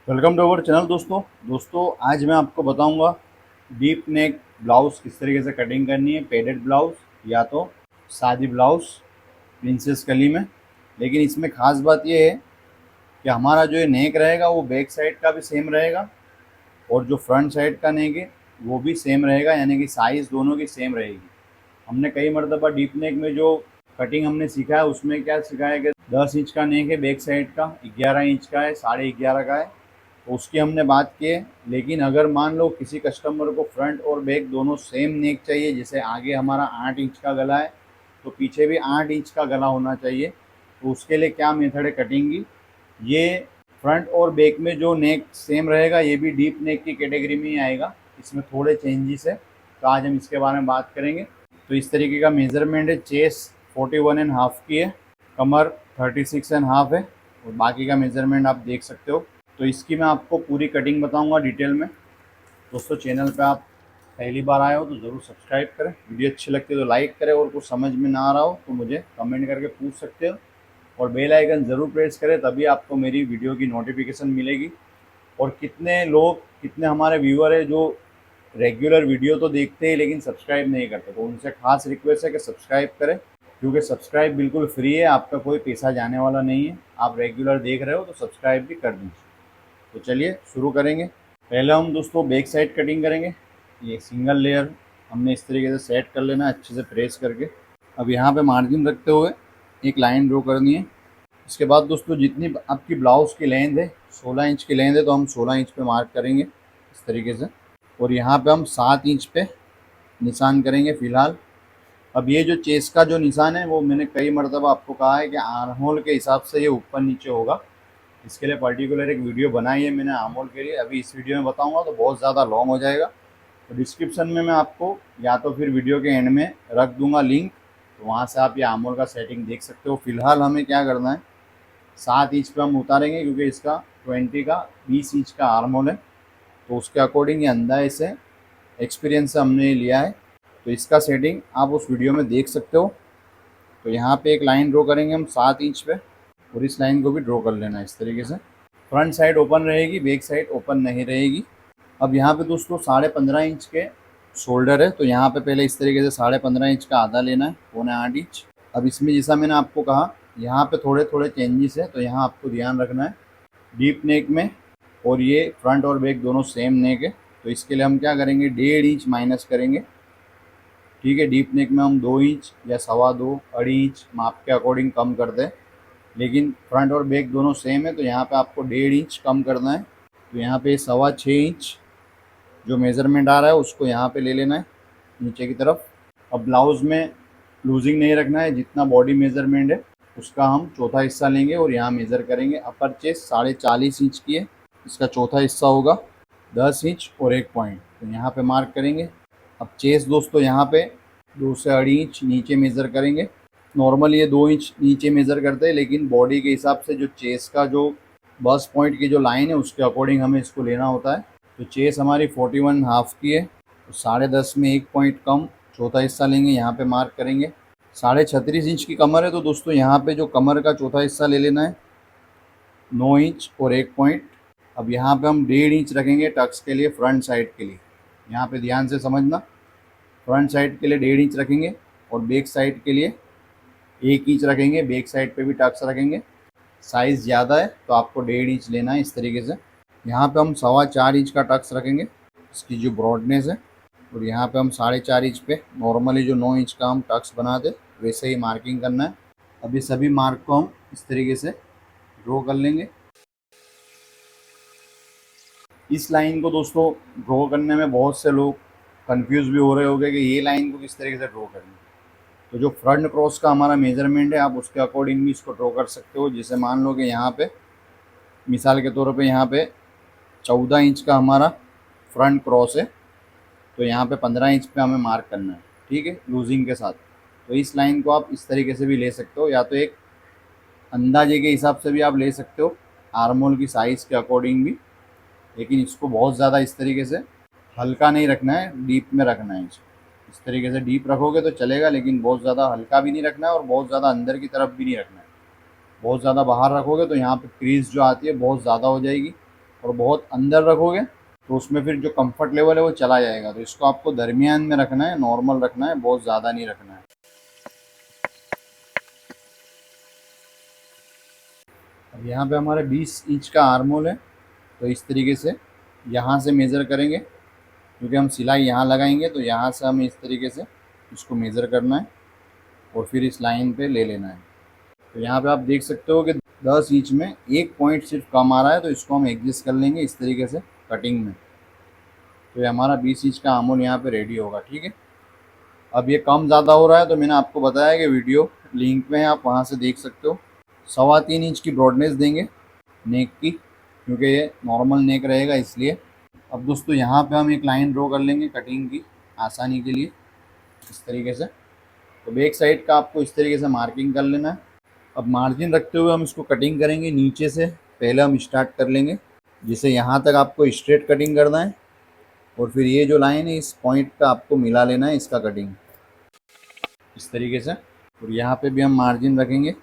Welcome to our channel दोस्तों आज मैं आपको बताऊंगा डीप नेक ब्लाउज़ किस तरीके से कटिंग करनी है। पेडेड ब्लाउज़ या तो शादी ब्लाउज़ प्रिंसेस कली में। लेकिन इसमें ख़ास बात यह है कि हमारा जो ये नेक रहेगा वो बैक साइड का भी सेम रहेगा और जो फ्रंट साइड का नेक है वो भी सेम रहेगा, यानी कि साइज़ दोनों की सेम रहेगी। हमने कई मरतबा डीप नेक में जो कटिंग हमने सीखा है उसमें क्या सिखाया कि 10 इंच का नेक है बैक साइड का, 11 इंच का है, 11.5 का है, तो उसकी हमने बात की है। लेकिन अगर मान लो किसी कस्टमर को फ्रंट और बैक दोनों सेम नेक चाहिए, जैसे आगे हमारा 8 इंच का गला है तो पीछे भी 8 इंच का गला होना चाहिए, तो उसके लिए क्या मेथड है कटिंग की। ये फ्रंट और बैक में जो नेक सेम रहेगा ये भी डीप नेक की कैटेगरी में ही आएगा। इसमें थोड़े चेंजेस है, तो आज हम इसके बारे में बात करेंगे। तो इस तरीके का मेज़रमेंट है। चेस्ट 41.5 की है, कमर 36.5 है और बाकी का मेज़रमेंट आप देख सकते हो। तो इसकी मैं आपको पूरी कटिंग बताऊंगा डिटेल में। दोस्तों चैनल पे आप पहली बार आए हो तो ज़रूर सब्सक्राइब करें, वीडियो अच्छी लगती है तो लाइक करें, और कुछ समझ में ना आ रहा हो तो मुझे कमेंट करके पूछ सकते हो, और बेल आइकन ज़रूर प्रेस करें, तभी आपको मेरी वीडियो की नोटिफिकेशन मिलेगी। और कितने हमारे व्यूअर है जो रेगुलर वीडियो तो देखते हैं लेकिन सब्सक्राइब नहीं करते, तो उनसे खास रिक्वेस्ट है कि सब्सक्राइब करें, क्योंकि सब्सक्राइब बिल्कुल फ्री है, आपका कोई पैसा जाने वाला नहीं है। आप रेगुलर देख रहे हो तो सब्सक्राइब भी कर दीजिए। तो चलिए शुरू करेंगे। पहले हम दोस्तों बैक साइड कटिंग करेंगे। ये सिंगल लेयर हमने इस तरीके से सेट कर लेना है अच्छे से प्रेस करके। अब यहाँ पे मार्जिन रखते हुए एक लाइन ड्रॉ करनी है। इसके बाद दोस्तों जितनी आपकी ब्लाउज़ की लेंथ है, 16 इंच की लेंथ है, तो हम 16 इंच पे मार्क करेंगे इस तरीके से, और यहाँ पे हम 7 इंच पे निशान करेंगे फ़िलहाल। अब ये जो चेस्ट का जो निशान है वो मैंने कई मरतबा आपको कहा है कि आर्म होल के हिसाब से ये ऊपर नीचे होगा। इसके लिए पर्टिकुलर एक वीडियो बनाई है मैंने आर्म होल के लिए, अभी इस वीडियो में बताऊंगा तो बहुत ज़्यादा लॉन्ग हो जाएगा। तो डिस्क्रिप्शन में मैं आपको या तो फिर वीडियो के एंड में रख दूंगा लिंक, तो वहाँ से आप ये आर्म होल का सेटिंग देख सकते हो। फिलहाल हमें क्या करना है, 7 इंच पे हम उतारेंगे क्योंकि इसका 20 इंच का आर्म होल है, तो उसके अकॉर्डिंग ये अंदाजे से एक्सपीरियंस से हमने लिया है। तो इसका सेटिंग आप उस वीडियो में देख सकते हो। तो यहाँ पे एक लाइन ड्रॉ करेंगे हम 7 इंच पे, और इस लाइन को भी ड्रॉ कर लेना है इस तरीके से। फ्रंट साइड ओपन रहेगी, बैक साइड ओपन नहीं रहेगी। अब यहाँ पे दोस्तों 15.5 इंच के शोल्डर है, तो यहाँ पे पहले इस तरीके से 15.5 इंच का आधा लेना है, 7.25 इंच। अब इसमें जैसा मैंने आपको कहा यहाँ पे थोड़े थोड़े चेंजेस है, तो यहाँ आपको ध्यान रखना है। डीप नेक में और ये फ्रंट और बैक दोनों सेम नेक है, तो इसके लिए हम क्या करेंगे, 1.5 इंच माइनस करेंगे। ठीक है, डीप नेक में हम 2 इंच या 2.25 अढ़ी इंच माप के अकॉर्डिंग कम कर दें, लेकिन फ्रंट और बैक दोनों सेम है तो यहाँ पे आपको 1.5 इंच कम करना है। तो यहाँ पे 6.25 इंच जो मेज़रमेंट आ रहा है उसको यहाँ पे ले लेना है नीचे की तरफ। अब ब्लाउज़ में लूजिंग नहीं रखना है, जितना बॉडी मेज़रमेंट है उसका हम चौथा हिस्सा लेंगे और यहाँ मेज़र करेंगे। अपर चेस्ट 40.5 इंच की है, इसका चौथा हिस्सा होगा 10 इंच और 1 पॉइंट, तो यहाँ पे मार्क करेंगे। अब चेस्ट दोस्तों यहाँ पे 2 से अढ़ी इंच नीचे मेज़र करेंगे। नॉर्मली ये 2 इंच नीचे मेज़र करते हैं, लेकिन बॉडी के हिसाब से जो चेस्ट का जो बस पॉइंट की जो लाइन है उसके अकॉर्डिंग हमें इसको लेना होता है। तो चेस्ट हमारी 41.5 की है, तो 10.5 में 1 पॉइंट कम चौथा हिस्सा लेंगे, यहाँ पे मार्क करेंगे। 36.5 इंच की कमर है, तो दोस्तों यहाँ पे जो कमर का चौथा हिस्सा ले लेना है 9 इंच और 1 पॉइंट। अब यहाँ पे हम 1.5 इंच रखेंगे टक्स के लिए, फ्रंट साइड के लिए। यहाँ पे ध्यान से समझना, फ्रंट साइड के लिए 1.5 इंच रखेंगे और बैक साइड के लिए 1 इंच रखेंगे। बैक साइड पे भी टक्स रखेंगे। साइज़ ज़्यादा है तो आपको 1.5 इंच लेना है इस तरीके से। यहाँ पे हम 4.25 इंच का टक्स रखेंगे, इसकी जो ब्रॉडनेस है, और यहाँ पे हम 4.5 इंच पे नॉर्मली जो 9 इंच का हम टक्स बनाते वैसे ही मार्किंग करना है। अभी सभी मार्क को हम इस तरीके से ड्रॉ कर लेंगे। इस लाइन को दोस्तों ड्रॉ करने में बहुत से लोग कंफ्यूज भी हो रहे होंगे कि ये लाइन को किस तरीके से ड्रॉ करनी है। तो जो फ्रंट क्रॉस का हमारा मेजरमेंट है आप उसके अकॉर्डिंग भी इसको ड्रॉ कर सकते हो। जैसे मान लो कि यहाँ पे मिसाल के तौर पे यहाँ पे 14 इंच का हमारा फ्रंट क्रॉस है, तो यहाँ पे 15 इंच पे हमें मार्क करना है, ठीक है, लूजिंग के साथ। तो इस लाइन को आप इस तरीके से भी ले सकते हो, या तो एक अंदाजे के हिसाब से भी आप ले सकते हो, आर्म होल की साइज़ के अकॉर्डिंग भी। लेकिन इसको बहुत ज़्यादा इस तरीके से हल्का नहीं रखना है, डीप में रखना है इसको। इस तरीके से डीप रखोगे तो चलेगा, लेकिन बहुत ज़्यादा हल्का भी नहीं रखना है और बहुत ज़्यादा अंदर की तरफ भी नहीं रखना है। बहुत ज़्यादा बाहर रखोगे तो यहाँ पे क्रीज जो आती है बहुत ज़्यादा हो जाएगी, और बहुत अंदर रखोगे तो उसमें फिर जो कंफर्ट लेवल है वो चला जाएगा। तो इसको आपको दरमियान में रखना है, नॉर्मल रखना है, बहुत ज़्यादा नहीं रखना है। अब यहाँ पे हमारे 20 इंच का आर्म होल है, तो इस तरीके से यहाँ से मेज़र करेंगे, क्योंकि हम सिलाई यहाँ लगाएंगे तो यहाँ से हमें इस तरीके से इसको मेज़र करना है और फिर इस लाइन पे ले लेना है। तो यहाँ पे आप देख सकते हो कि 10 इंच में एक पॉइंट सिर्फ कम आ रहा है, तो इसको हम एडजस्ट कर लेंगे इस तरीके से कटिंग में। तो ये हमारा 20 इंच का आर्म होल यहाँ पे रेडी होगा। ठीक है, अब ये कम ज़्यादा हो रहा है तो मैंने आपको बताया कि वीडियो लिंक में है, आप वहाँ से देख सकते हो। 3.25 इंच की ब्रॉडनेस देंगे नेक की, क्योंकि ये नॉर्मल नेक रहेगा इसलिए। अब दोस्तों यहाँ पे हम एक लाइन ड्रॉ कर लेंगे कटिंग की आसानी के लिए, इस तरीके से। तो बैक साइड का आपको इस तरीके से मार्किंग कर लेना है। अब मार्जिन रखते हुए हम इसको कटिंग करेंगे नीचे से, पहले हम स्टार्ट कर लेंगे, जिसे यहाँ तक आपको स्ट्रेट कटिंग करना है और फिर ये जो लाइन है इस पॉइंट का आपको मिला लेना है इसका कटिंग, इस तरीके से। और यहाँ पे भी हम मार्जिन रखेंगे,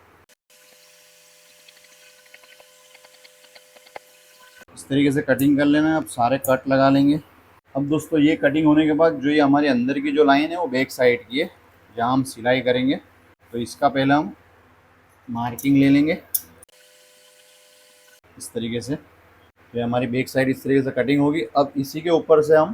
इस तरीके से कटिंग कर लेना है। अब सारे कट लगा लेंगे। अब दोस्तों ये कटिंग होने के बाद जो ये हमारे अंदर की जो लाइन है वो बैक साइड की है, जहाँ हम सिलाई करेंगे। तो इसका पहले हम मार्किंग ले लेंगे इस तरीके से। तो हमारी बैक साइड इस तरीके से कटिंग होगी। अब इसी के ऊपर से हम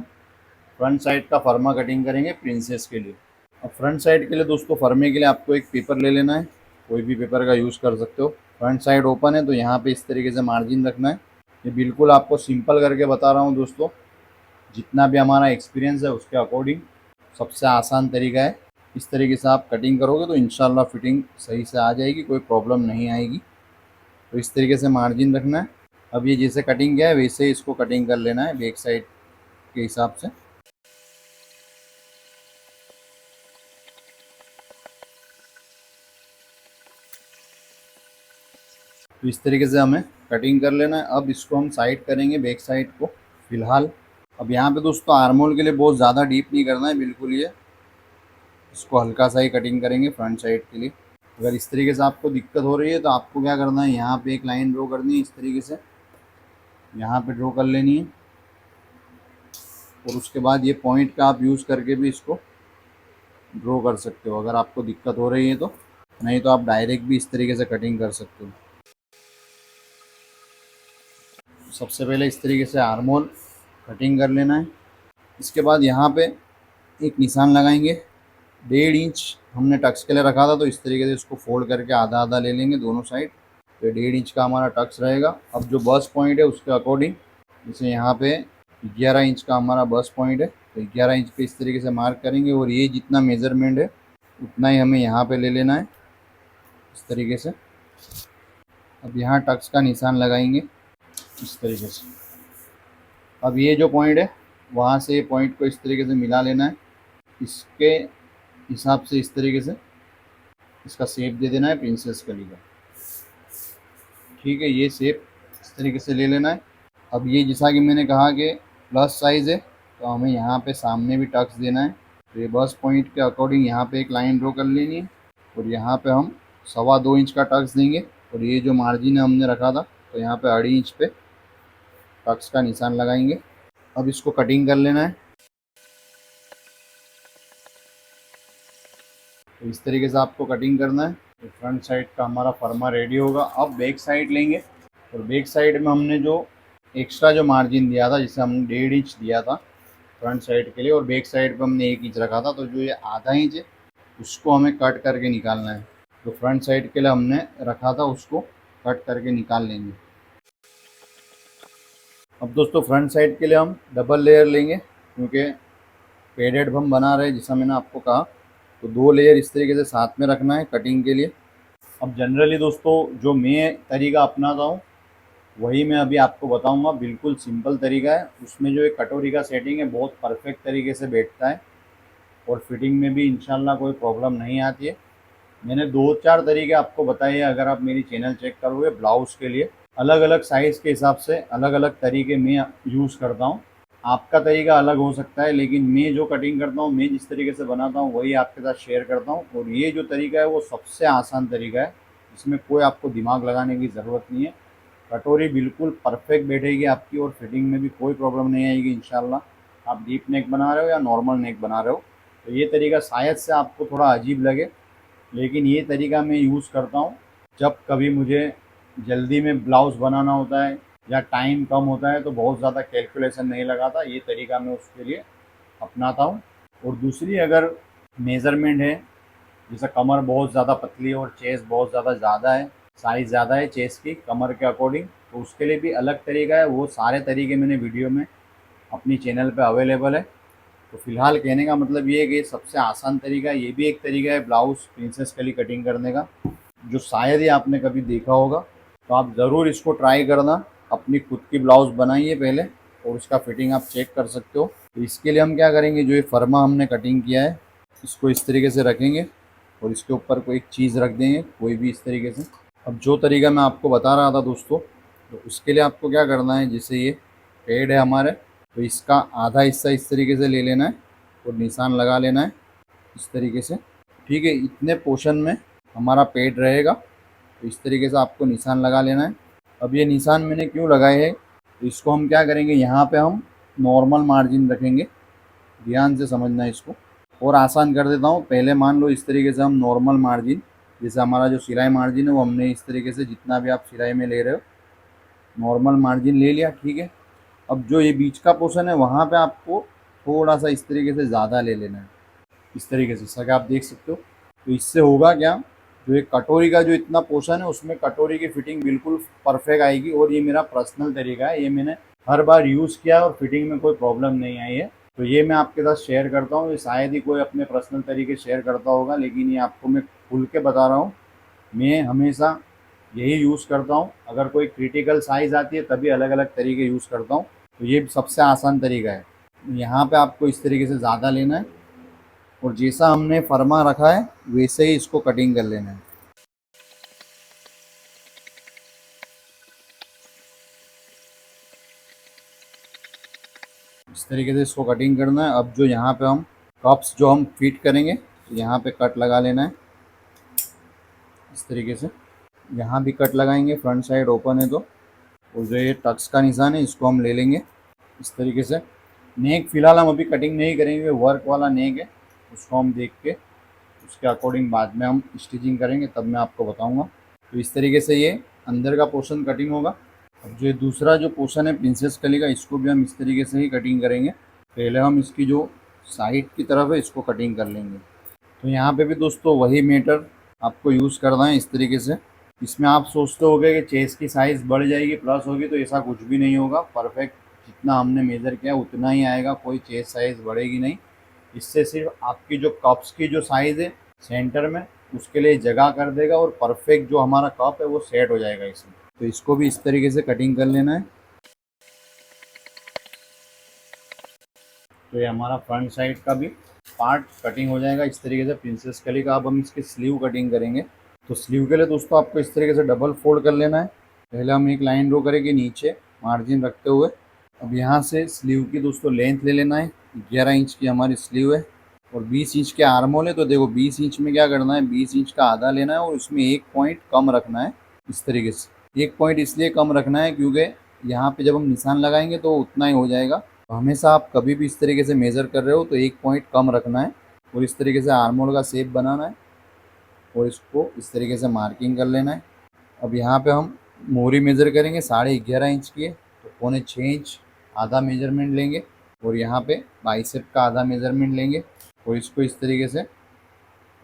फ्रंट साइड का फर्मा कटिंग करेंगे प्रिंसेस के लिए। अब फ्रंट साइड के लिए दोस्तों फर्मे के लिए आपको एक पेपर ले लेना है, कोई भी पेपर का यूज़ कर सकते हो। फ्रंट साइड ओपन है तो यहाँ पे इस तरीके से मार्जिन रखना है। ये बिल्कुल आपको सिंपल करके बता रहा हूँ दोस्तों, जितना भी हमारा एक्सपीरियंस है उसके अकॉर्डिंग सबसे आसान तरीका है। इस तरीके से आप कटिंग करोगे तो इंशाल्लाह फिटिंग सही से आ जाएगी, कोई प्रॉब्लम नहीं आएगी। तो इस तरीके से मार्जिन रखना है। अब ये जैसे कटिंग किया है वैसे ही इसको कटिंग कर लेना है बैक साइड के हिसाब से। तो इस तरीके से हमें कटिंग कर लेना है। अब इसको हम साइड करेंगे बैक साइड को फ़िलहाल। अब यहाँ पे दोस्तों आर्म होल के लिए बहुत ज़्यादा डीप नहीं करना है, बिल्कुल ये इसको हल्का सा ही कटिंग करेंगे फ्रंट साइड के लिए। अगर इस तरीके से आपको दिक्कत हो रही है तो आपको क्या करना है, यहाँ पे एक लाइन ड्रॉ करनी है इस तरीके से, यहाँ पे ड्रॉ कर लेनी है। और उसके बाद ये पॉइंट का आप यूज़ करके भी इसको ड्रॉ कर सकते हो अगर आपको दिक्कत हो रही है तो, नहीं तो आप डायरेक्ट भी इस तरीके से कटिंग कर सकते हो। सबसे पहले इस तरीके से आर्म होल कटिंग कर लेना है। इसके बाद यहाँ पे एक निशान लगाएंगे, 1.5 इंच हमने टक्स के लिए रखा था, तो इस तरीके से इसको फोल्ड करके आधा आधा ले लेंगे दोनों साइड। तो 1.5 इंच का हमारा टक्स रहेगा। अब जो बस पॉइंट है उसके अकॉर्डिंग, जैसे यहाँ पे 11 इंच का हमारा बस पॉइंट है, तो 11 इंच पे इस तरीके से मार्क करेंगे और ये जितना मेज़रमेंट है उतना ही हमें यहाँ पे ले लेना है इस तरीके से। अब यहाँ टक्स का निशान लगाएंगे इस तरीके से। अब ये जो पॉइंट है वहाँ से ये पॉइंट को इस तरीके से मिला लेना है, इसके हिसाब से इस तरीके से इसका शेप दे देना है प्रिंसेस कली का। ठीक है, ये शेप इस तरीके से ले लेना है। अब ये जैसा कि मैंने कहा कि प्लस साइज़ है तो हमें यहाँ पे सामने भी टक्स देना है। तो ये बस पॉइंट के अकॉर्डिंग यहाँ पे एक लाइन ड्रॉ कर लेनी है और यहाँ पे हम 2.25 इंच का टक्स देंगे। और ये जो मार्जिन है हमने रखा था तो यहाँ पे 2.5 इंच पे टक्स का निशान लगाएंगे। अब इसको कटिंग कर लेना है। तो इस तरीके से आपको कटिंग करना है। तो फ्रंट साइड का हमारा फर्मा रेडी होगा। अब बैक साइड लेंगे और बैक साइड में हमने जो एक्स्ट्रा जो मार्जिन दिया था, जिसे हमने 1.5 इंच दिया था फ्रंट साइड के लिए और बैक साइड पे हमने 1 इंच रखा था, तो जो ये आधा इंच है उसको हमें कट करके निकालना है। तो फ्रंट साइड के लिए हमने रखा था उसको कट करके निकाल लेंगे। अब दोस्तों फ्रंट साइड के लिए हम डबल लेयर लेंगे, क्योंकि पेडेड हम बना रहे हैं जैसा मैंने आपको कहा। तो 2 लेयर इस तरीके से साथ में रखना है कटिंग के लिए। अब जनरली दोस्तों जो मैं तरीका अपनाता हूँ वही मैं अभी आपको बताऊंगा। बिल्कुल सिंपल तरीका है, उसमें जो एक कटोरी का सेटिंग है बहुत परफेक्ट तरीके से बैठता है और फिटिंग में भी इंशाल्लाह कोई प्रॉब्लम नहीं आती है। मैंने 2-4 तरीके आपको बताए हैं, अगर आप मेरी चैनल चेक करोगे ब्लाउज़ के लिए अलग अलग साइज़ के हिसाब से अलग अलग तरीके मैं यूज़ करता हूँ। आपका तरीका अलग हो सकता है, लेकिन मैं जो कटिंग करता हूँ, मैं जिस तरीके से बनाता हूँ वही आपके साथ शेयर करता हूँ। और ये जो तरीका है वो सबसे आसान तरीका है, इसमें कोई आपको दिमाग लगाने की ज़रूरत नहीं है। कटोरी बिल्कुल परफेक्ट बैठेगी आपकी और फिटिंग में भी कोई प्रॉब्लम नहीं आएगी इंशाल्लाह। आप डीप नेक बना रहे हो या नॉर्मल नेक बना रहे हो, तो ये तरीका शायद से आपको थोड़ा अजीब लगे, लेकिन ये तरीका मैं यूज़ करता हूँ जब कभी मुझे जल्दी में ब्लाउज़ बनाना होता है या टाइम कम होता है, तो बहुत ज़्यादा कैलकुलेशन नहीं लगाता, ये तरीका मैं उसके लिए अपनाता हूँ। और दूसरी अगर मेज़रमेंट है, जैसे कमर बहुत ज़्यादा पतली है और चेस्ट बहुत ज़्यादा है, साइज़ ज़्यादा है चेस्ट की कमर के अकॉर्डिंग, तो उसके लिए भी अलग तरीका है। वो सारे तरीके मैंने वीडियो में अपनी चैनल पे अवेलेबल है। तो फिलहाल कहने का मतलब ये है कि सबसे आसान तरीका ये भी एक तरीका है ब्लाउज़ प्रिंसेस कली कटिंग करने का, जो शायद ही आपने कभी देखा होगा। तो आप ज़रूर इसको ट्राई करना, अपनी खुद की ब्लाउज़ बनाइए पहले और उसका फिटिंग आप चेक कर सकते हो। तो इसके लिए हम क्या करेंगे, जो ये फर्मा हमने कटिंग किया है इसको इस तरीके से रखेंगे और इसके ऊपर कोई एक चीज़ रख देंगे, कोई भी इस तरीके से। अब जो तरीका मैं आपको बता रहा था दोस्तों, तो उसके लिए आपको क्या करना है, जैसे ये पेड़ है हमारे, तो इसका आधा हिस्सा इस तरीके से ले लेना है और निशान लगा लेना है इस तरीके से। ठीक है, इतने पोर्शन में हमारा पेड़ रहेगा, तो इस तरीके से आपको निशान लगा लेना है। अब ये निशान मैंने क्यों लगाए हैं, तो इसको हम क्या करेंगे, यहाँ पे हम नॉर्मल मार्जिन रखेंगे, ध्यान से समझना है इसको। और आसान कर देता हूँ, पहले मान लो इस तरीके से हम नॉर्मल मार्जिन, जैसे हमारा जो सिलाई मार्जिन है वो हमने इस तरीके से जितना भी आप सिलाई में ले रहे हो नॉर्मल मार्जिन ले लिया। ठीक है, अब जो ये बीच का पोर्शन है वहाँ पे आपको थोड़ा सा इस तरीके से ज़्यादा ले लेना है, इस तरीके से, जैसा कि आप देख सकते हो। तो इससे होगा क्या, जो एक कटोरी का जो इतना पोर्शन है उसमें कटोरी की फिटिंग बिल्कुल परफेक्ट आएगी। और ये मेरा पर्सनल तरीका है, ये मैंने हर बार यूज़ किया है और फिटिंग में कोई प्रॉब्लम नहीं आई है। तो ये मैं आपके साथ शेयर करता हूँ, ये शायद ही कोई अपने पर्सनल तरीके शेयर करता होगा, लेकिन ये आपको मैं खुल के बता रहा हूँ। मैं हमेशा यही यूज़ करता हूँ, अगर कोई क्रिटिकल साइज़ आती है तभी अलग अलग तरीके यूज़ करता हूँ। तो ये सबसे आसान तरीका है। यहाँ पे आपको इस तरीके से ज़्यादा लेना है और जैसा हमने फरमा रखा है वैसे ही इसको कटिंग कर लेना है। इस तरीके से इसको कटिंग करना है। अब जो यहाँ पे हम कप्स जो हम फिट करेंगे, तो यहाँ पे कट लगा लेना है इस तरीके से। यहाँ भी कट लगाएंगे, फ्रंट साइड ओपन है तो। और जो ये टक्स का निशान है इसको हम ले लेंगे इस तरीके से। नेक फ़िलहाल हम अभी कटिंग नहीं करेंगे, वर्क वाला नेक है, उसको हम देख के उसके अकॉर्डिंग बाद में हम स्टिचिंग करेंगे, तब मैं आपको बताऊंगा। तो इस तरीके से ये अंदर का पोर्शन कटिंग होगा। अब जो दूसरा जो पोर्शन है प्रिंसेस कली का, इसको भी हम इस तरीके से ही कटिंग करेंगे। पहले हम इसकी जो साइड की तरफ है इसको कटिंग कर लेंगे। तो यहाँ पे भी दोस्तों वही मेटर आपको यूज़ करना है इस तरीके से। इसमें आप सोचते होगे कि चेस्ट की साइज़ बढ़ जाएगी प्लस होगी, तो ऐसा कुछ भी नहीं होगा। परफेक्ट जितना हमने मेज़र किया उतना ही आएगा, कोई चेस्ट साइज़ बढ़ेगी नहीं। इससे सिर्फ आपकी जो कप्स की जो साइज़ है सेंटर में उसके लिए जगह कर देगा और परफेक्ट जो हमारा कप है वो सेट हो जाएगा इसमें। तो इसको भी इस तरीके से कटिंग कर लेना है। तो ये हमारा फ्रंट साइड का भी पार्ट कटिंग हो जाएगा इस तरीके से प्रिंसेस कली का। अब हम इसकी स्लीव कटिंग करेंगे। तो स्लीव के लिए दोस्तों आपको इस तरीके से डबल फोल्ड कर लेना है। पहले हम एक लाइन ड्रॉ करेंगे नीचे मार्जिन रखते हुए। अब यहाँ से स्लीव की दोस्तों लेंथ ले लेना है, 11 इंच की हमारी स्लीव है और 20 इंच के आर्म होल है। तो देखो 20 इंच में क्या करना है, 20 इंच का आधा लेना है और उसमें एक पॉइंट कम रखना है इस तरीके से। एक पॉइंट इसलिए कम रखना है क्योंकि यहाँ पे जब हम निशान लगाएंगे तो उतना ही हो जाएगा। तो हमेशा आप कभी भी इस तरीके से मेज़र कर रहे हो तो एक पॉइंट कम रखना है और इस तरीके से आर्म होल का शेप बनाना है और इसको इस तरीके से मार्किंग कर लेना है। अब यहाँ पे हम मोहरी मेज़र करेंगे, 11.5 इंच की है, तो 6.25 इंच आधा मेजरमेंट लेंगे और यहाँ पे बाइसेप का आधा मेजरमेंट लेंगे और इसको इस तरीके से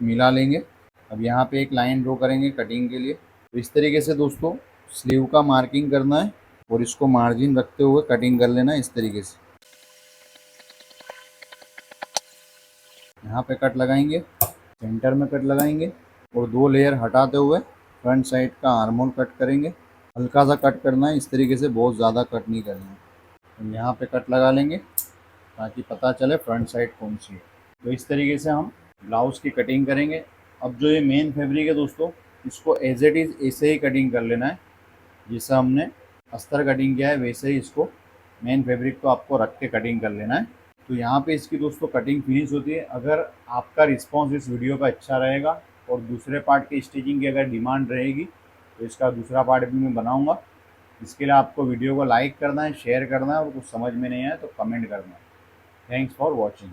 मिला लेंगे। अब यहाँ पे एक लाइन ड्रॉ करेंगे कटिंग के लिए। तो इस तरीके से दोस्तों स्लीव का मार्किंग करना है और इसको मार्जिन रखते हुए कटिंग कर लेना है इस तरीके से। यहाँ पे कट लगाएंगे, सेंटर में कट लगाएंगे और 2 लेयर हटाते हुए फ्रंट साइड का आर्म होल कट करेंगे। हल्का सा कट करना है इस तरीके से, बहुत ज़्यादा कट नहीं करना है। तो यहाँ पे कट लगा लेंगे ताकि पता चले फ्रंट साइड कौन सी है। तो इस तरीके से हम ब्लाउज़ की कटिंग करेंगे। अब जो ये मेन फैब्रिक है दोस्तों, इसको एज इट इज़ ऐसे ही कटिंग कर लेना है, जैसा हमने अस्तर कटिंग किया है वैसे ही इसको मेन फैब्रिक को आपको रख के कटिंग कर लेना है। तो यहाँ पे इसकी दोस्तों कटिंग फिनिश होती है। अगर आपका रिस्पांस इस वीडियो का अच्छा रहेगा और दूसरे पार्ट की स्टिचिंग की अगर डिमांड रहेगी तो इसका दूसरा पार्ट भी मैं बनाऊँगा। इसके लिए आपको वीडियो को लाइक करना है, शेयर करना है, और कुछ समझ में नहीं आए तो कमेंट करना है। Thanks for watching.